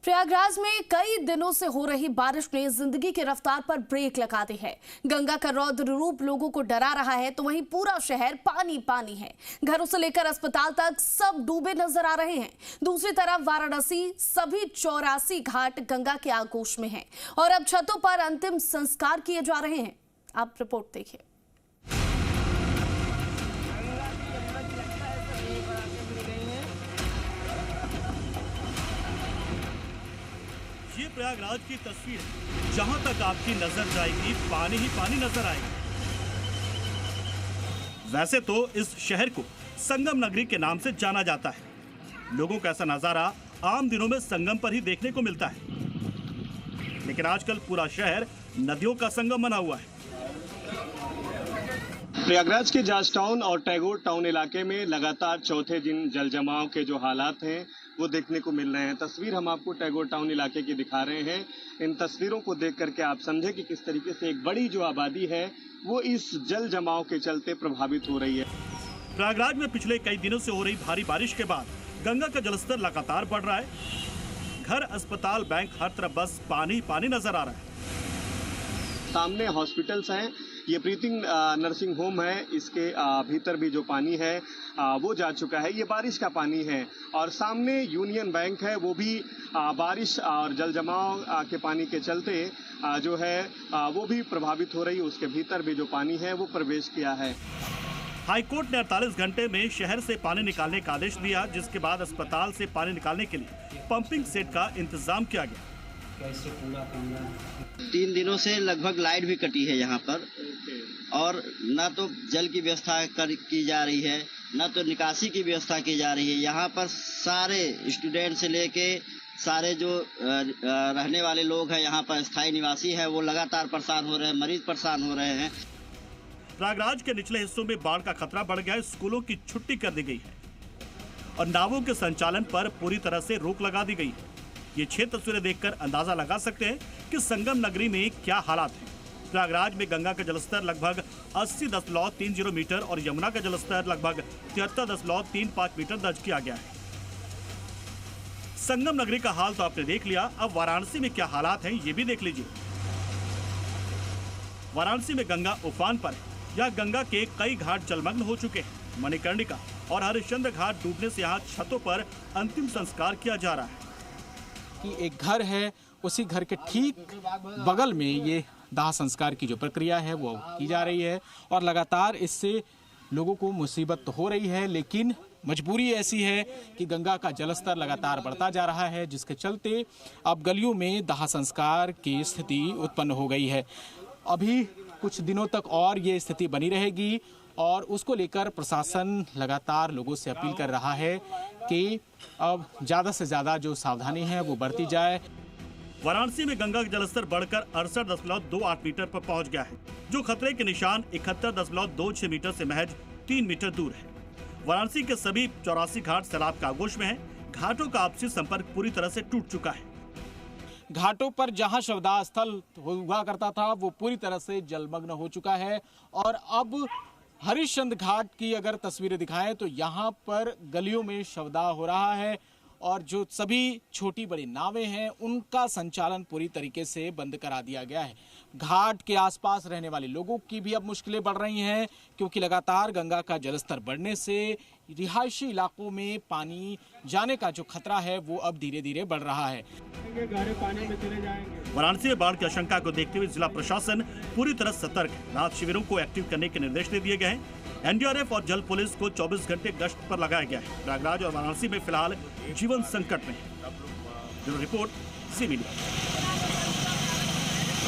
प्रयागराज में कई दिनों से हो रही बारिश ने जिंदगी की रफ्तार पर ब्रेक लगा दी है। गंगा का रौद्र रूप लोगों को डरा रहा है, तो वहीं पूरा शहर पानी पानी है। घरों से लेकर अस्पताल तक सब डूबे नजर आ रहे हैं। दूसरी तरफ वाराणसी सभी 84 घाट गंगा के आगोश में हैं और अब छतों पर अंतिम संस्कार किए जा रहे हैं। आप रिपोर्ट देखिए। ये प्रयागराज की तस्वीर है। जहां तक आपकी नजर जाएगी पानी ही पानी नजर आएगा। वैसे तो इस शहर को संगम नगरी के नाम से जाना जाता है। लोगों का ऐसा नजारा आम दिनों में संगम पर ही देखने को मिलता है, लेकिन आजकल पूरा शहर नदियों का संगम बना हुआ है। प्रयागराज के जॉर्ज टाउन और टैगोर टाउन इलाके में लगातार चौथे दिन जल जमाव के जो हालात हैं वो देखने को मिल रहे हैं। तस्वीर हम आपको टैगोर टाउन इलाके की दिखा रहे हैं। इन तस्वीरों को देख करके आप समझें कि किस तरीके से एक बड़ी जो आबादी है वो इस जल जमाव के चलते प्रभावित हो रही है। प्रयागराज में पिछले कई दिनों से हो रही भारी बारिश के बाद गंगा का जलस्तर लगातार बढ़ रहा है। घर, अस्पताल, बैंक, हर तरफ बस पानी पानी नजर आ रहा है। सामने हॉस्पिटल्स हैं, ये प्रीति नर्सिंग होम है, इसके भीतर भी जो पानी है वो जा चुका है। ये बारिश का पानी है और सामने यूनियन बैंक है, वो भी बारिश और जल जमाव के पानी के चलते जो है वो भी प्रभावित हो रही है। उसके भीतर भी जो पानी है वो प्रवेश किया है। हाईकोर्ट ने 48 घंटे में शहर से पानी निकालने का आदेश दिया, जिसके बाद अस्पताल से पानी निकालने के लिए पंपिंग सेट का इंतजाम किया गया। 3 दिनों से लगभग लाइट भी कटी है यहाँ पर और ना तो जल की व्यवस्था की जा रही है, ना तो निकासी की व्यवस्था की जा रही है। यहाँ पर सारे स्टूडेंट से लेके सारे जो रहने वाले लोग हैं, यहाँ पर स्थायी निवासी हैं, वो लगातार परेशान हो रहे हैं, मरीज परेशान हो रहे हैं। प्रयागराज के निचले हिस्सों में बाढ़ का खतरा बढ़ गया है। स्कूलों की छुट्टी कर दी गई है और नावों के संचालन पर पूरी तरह से रोक लगा दी गई है। ये 6 तस्वीरें देखकर अंदाजा लगा सकते हैं कि संगम नगरी में क्या हालात हैं। प्रयागराज में गंगा का जलस्तर लगभग 80.30 मीटर और यमुना का जलस्तर लगभग 73.35 मीटर दर्ज किया गया है। संगम नगरी का हाल तो आपने देख लिया, अब वाराणसी में क्या हालात हैं ये भी देख लीजिए। वाराणसी में गंगा उफान पर है। यह गंगा के कई घाट जलमग्न हो चुके हैं। मणिकर्णिका और हरिश्चंद्र घाट डूबने से यहाँ छतों पर अंतिम संस्कार किया जा रहा है। कि एक घर है, उसी घर के ठीक बगल में ये दाह संस्कार की जो प्रक्रिया है वो की जा रही है और लगातार इससे लोगों को मुसीबत तो हो रही है, लेकिन मजबूरी ऐसी है कि गंगा का जलस्तर लगातार बढ़ता जा रहा है, जिसके चलते अब गलियों में दाह संस्कार की स्थिति उत्पन्न हो गई है। अभी कुछ दिनों तक और ये स्थिति बनी रहेगी और उसको लेकर प्रशासन लगातार लोगों से अपील कर रहा है कि अब ज़्यादा से ज़्यादा जो सावधानी है वो बरती जाए। वाराणसी में गंगा का जलस्तर बढ़कर 68.28 मीटर पर पहुंच गया है, जो खतरे के निशान 71.26 मीटर से महज 3 मीटर दूर है। वाराणसी के सभी 84 घाट सैलाब के आगोश में हैं। घाटों का आपसी संपर्क पूरी तरह से टूट चुका है। घाटों पर जहां शवदाह स्थल हुआ करता था वो पूरी तरह से जलमग्न हो चुका है और अब हरिश्चंद्र घाट की अगर तस्वीरें दिखाएं तो यहाँ पर गलियों में शवदाह हो रहा है और जो सभी छोटी बड़ी नावें हैं उनका संचालन पूरी तरीके से बंद करा दिया गया है। घाट के आसपास रहने वाले लोगों की भी अब मुश्किलें बढ़ रही हैं, क्योंकि लगातार गंगा का जलस्तर बढ़ने से रिहायशी इलाकों में पानी जाने का जो खतरा है वो अब धीरे धीरे बढ़ रहा है। वाराणसी में बाढ़ की आशंका को देखते हुए जिला प्रशासन पूरी तरह सतर्क है। राहत शिविरों को एक्टिव करने के निर्देश दे दिए गए हैं। एनडीआरएफ और जल पुलिस को 24 घंटे गश्त पर लगाया गया है। प्रयागराज और वाराणसी में फिलहाल जीवन संकट में है। Bureau report, C media.